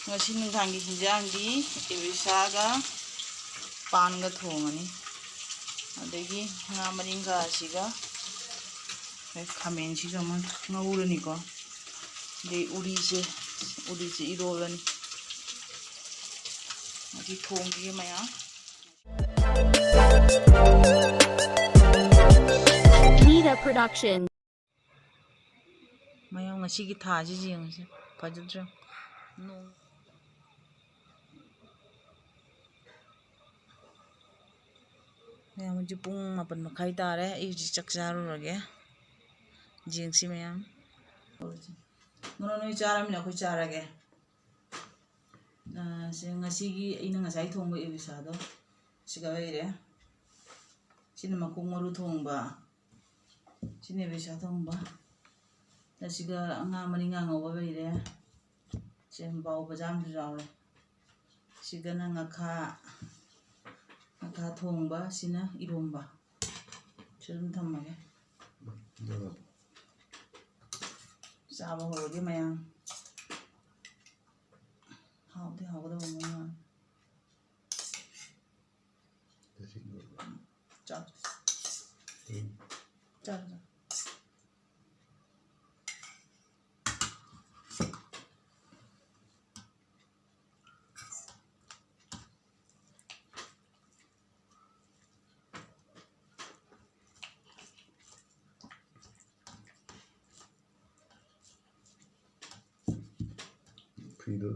ngasi nungthangi hinjangdi ibisaga panga thongani adagi nga maringa asiga khamen siga man ngaurani ko de uri se irolani adi thonggi maya Nita Production maya ngasi gi thaji jingse fajudra no maya muji pung mapan makhai tare iji chakcharu rage jingsi maya ngono noi charamina khoi charage se ngasi gi ina ngasai thongba ebisado siga beire sini makung maru thongba sini ebisa thongba siga nga maringa ngoba beire sem baw bajam ju jawle siga na ngakha thongba sina iromba chum thammage chaba horoge mayang hawde hawda mama chap chap Peter.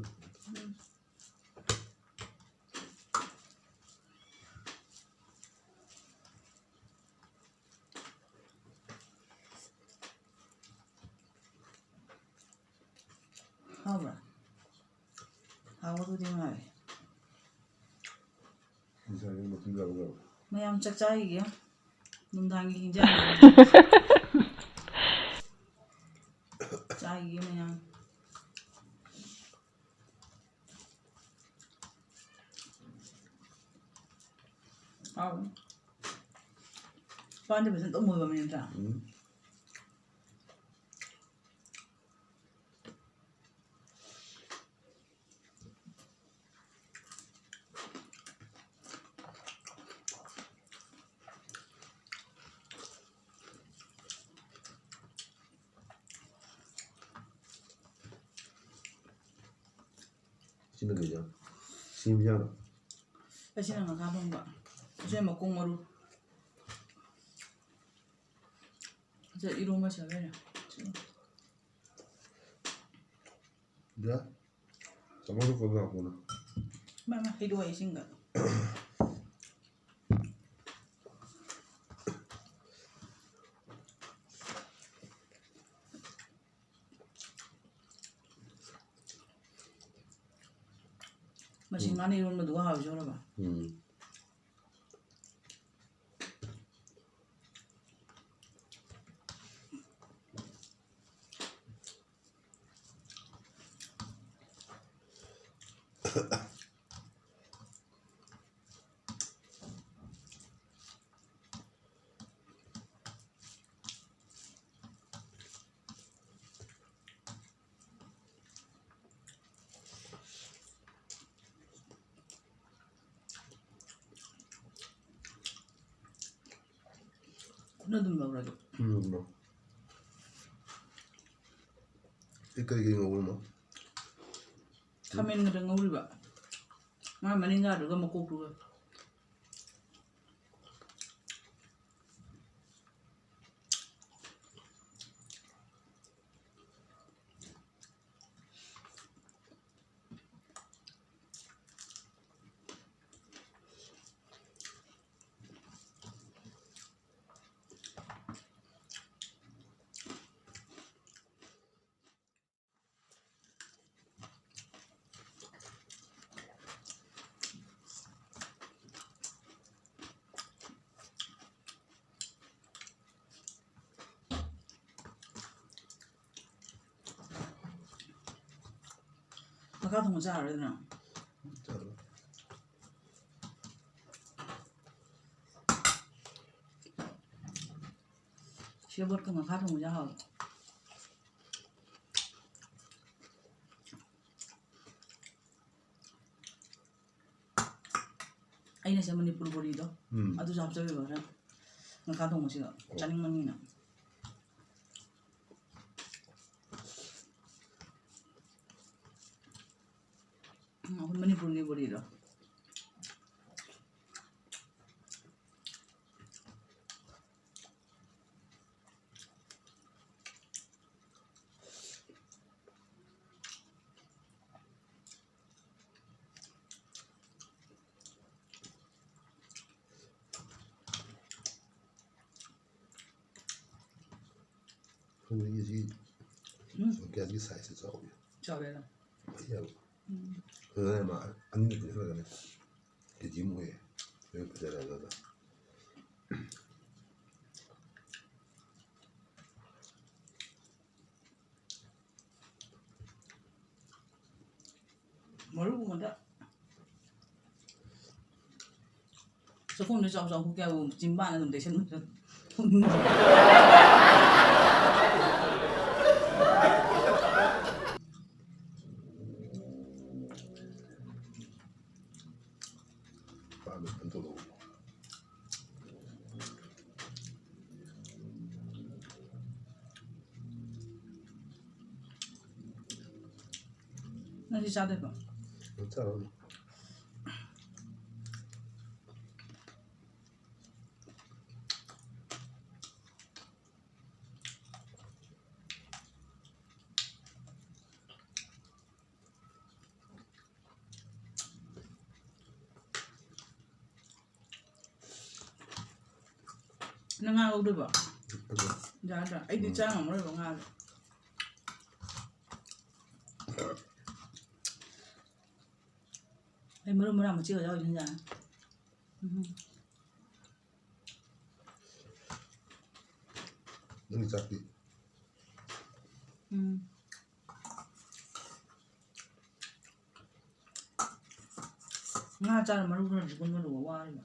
Hawra hawdu di mai Hinjangin makin galau. mayam chakchai gi nungdangi hinjang chai gi mayam Pande besen tomoy ba mentra Sini kerja. Sini jalan. asina ngaka thongba je makung maru je iroma chabera Dia. Sama tu kau aku na. mama hidu ai singa masih ngani iroma dua hawo jora ba kuna dum ba rado No. Ikai gini ngau ma. kamen ngada ngawri ba ma maninga do ga makok ru maka thong cha ra na siabot ka maka thong ja ha ꯑꯩꯅ ꯁꯦ ꯃꯅꯤꯄꯨꯔ ꯕꯣꯔꯤꯗꯣ ꯑꯗꯨꯁꯨ ꯍꯥꯞꯆꯕꯤꯕ ꯈꯔ ꯉꯈꯥ ꯊꯣꯡꯕꯁꯤꯒ ꯆꯥꯅꯤꯡꯕꯅꯤꯅ ꯑꯩꯈꯣꯏ ꯃꯅꯤꯄꯨꯔꯒꯤ ꯕꯣꯔꯤꯗꯣ ꯈꯣꯡꯗꯒꯤꯁꯤ ꯒ꯭ꯌꯥꯁꯀꯤ ꯁꯥꯏꯖꯁꯦ ꯆꯥꯎꯋꯤ ꯆꯥꯎꯋꯦꯔ ꯐꯩꯌꯦꯕ ꯑꯗꯨꯅ ꯃꯥ ꯑꯅꯤꯃꯨꯛ ꯄꯤꯊꯔꯒꯅꯦ ꯀꯦꯖꯤ ꯑꯃ ꯑꯣꯏꯌꯦ ꯂꯣꯏ ꯐꯖꯔꯒ ꯃꯔꯨꯒꯨꯝꯕꯗ ꯆꯈꯣꯝꯗ ꯆꯥꯎ ꯆꯥꯎ ꯀꯌꯥꯕꯨ ꯆꯤꯡꯕꯥꯅ ꯑꯗꯨꯝ ꯇꯩꯁꯟꯕ ꯄꯥꯝꯃꯦ ꯍꯟꯗꯣꯛꯂꯛꯎ ꯅꯪ ꯁꯤ ꯆꯥꯗꯣꯏꯕ ꯆꯥꯔꯣꯅꯤ ꯅꯪ ꯉꯥ ꯂꯧꯗꯣꯏꯕ ꯌꯥꯗ꯭ꯔꯥ ꯑꯩꯗꯤ ꯆꯥ ꯉꯝꯃꯔꯣꯏꯕ ꯉꯥꯗꯣ ꯑꯩ ꯃꯔꯨ ꯃꯔꯥꯡ ꯃꯆꯦ ꯑꯣꯖꯥ ꯑꯣꯏꯁꯤꯟꯖꯥꯅ ꯅꯪꯒꯤ ꯆꯥꯛꯇꯤ ꯉꯥ ꯆꯥꯔ ꯃꯔꯨ ꯈꯔꯗꯤ ꯄꯨꯟꯕꯗꯨꯒ ꯋꯥꯔꯤꯕ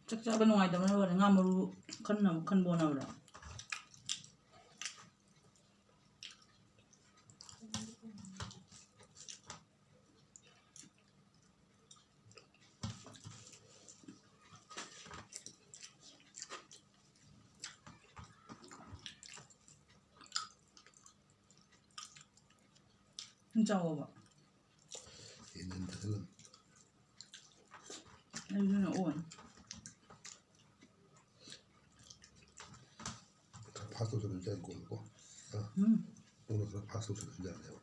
ꯆꯥꯛ ꯆꯥꯕ ꯅꯨꯡꯉꯥꯏꯇꯕꯅ ꯂꯣꯏꯔꯦ ꯉꯥ ꯃꯔꯨ ꯈꯟꯕ ꯍꯣꯠꯅꯕꯗ ꯆꯥꯎꯕ ꯌꯦꯟ ꯐꯖꯅ ꯑꯩꯗꯨꯅ ꯑꯣꯟ ꯐꯥꯁ ꯇꯧꯁꯜꯂꯁꯨ ꯌꯥꯏ ꯀꯣꯟꯅꯀꯣ ꯀꯣꯟꯅ ꯈꯔ ꯐꯥꯁ ꯇꯧꯁꯜꯂꯁꯨ ꯌꯥꯅꯦꯕ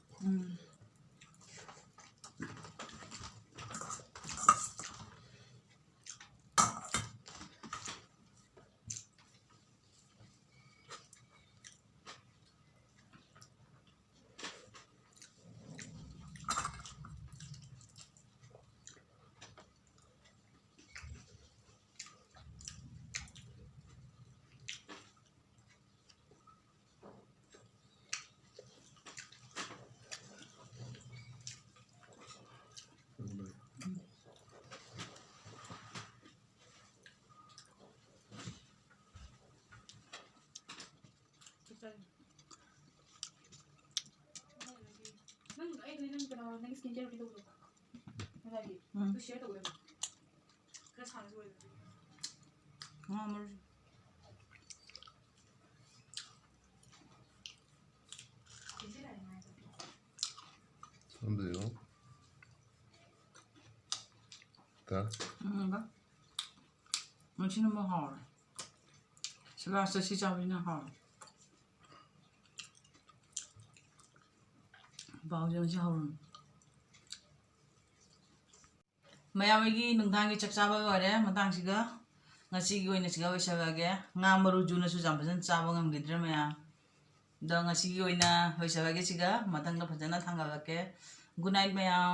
ꯅꯪ ꯑꯩ ꯅꯪ ꯀꯩꯅꯣ ꯅꯪ ꯁ꯭ꯀꯤꯟ ꯀꯦꯌꯔ ꯇꯧꯕꯗꯣ ꯉꯁꯥꯏꯒꯤ ꯑꯗꯨ ꯁꯤꯌꯔ ꯇꯧꯒꯗꯕ ꯈꯔ ꯁꯥꯡꯅꯁꯨ ꯑꯣꯏꯗꯕ ꯉꯥ ꯃꯔꯨ Onde Tá? Machine more hard. So last she shall be in a hard. ꯄꯥꯎꯁꯦ ꯉꯁꯤ ꯍꯧꯔꯨꯅꯨ ꯃꯌꯥꯝꯒꯤ ꯅꯨꯡꯗꯥꯡꯒꯤ ꯆꯥꯛ ꯆꯥꯕ ꯑꯣꯏꯔꯦ ꯃꯇꯥꯡꯁꯤꯒ ꯉꯁꯤꯒꯤ ꯑꯣꯏꯅ ꯁꯤꯒ ꯂꯣꯏꯁꯜꯂꯒꯦ ꯉꯥ ꯃꯔꯨꯖꯨꯅꯁꯨ ꯌꯥꯝ ꯐꯖꯅ ꯆꯥꯕ ꯉꯝꯈꯤꯗ꯭ꯔꯦ ꯃꯌꯥꯝ ꯑꯗꯣ ꯉꯁꯤꯒꯤ ꯑꯣꯏꯅ ꯂꯣꯏꯁꯜꯂꯒꯦ ꯁꯤꯒ ꯃꯊꯪꯗ ꯐꯖꯅ ꯊꯥꯡꯒꯠꯂꯛꯀꯦ ꯒꯨꯗ ꯅꯥꯏꯠ ꯃꯌꯥꯝ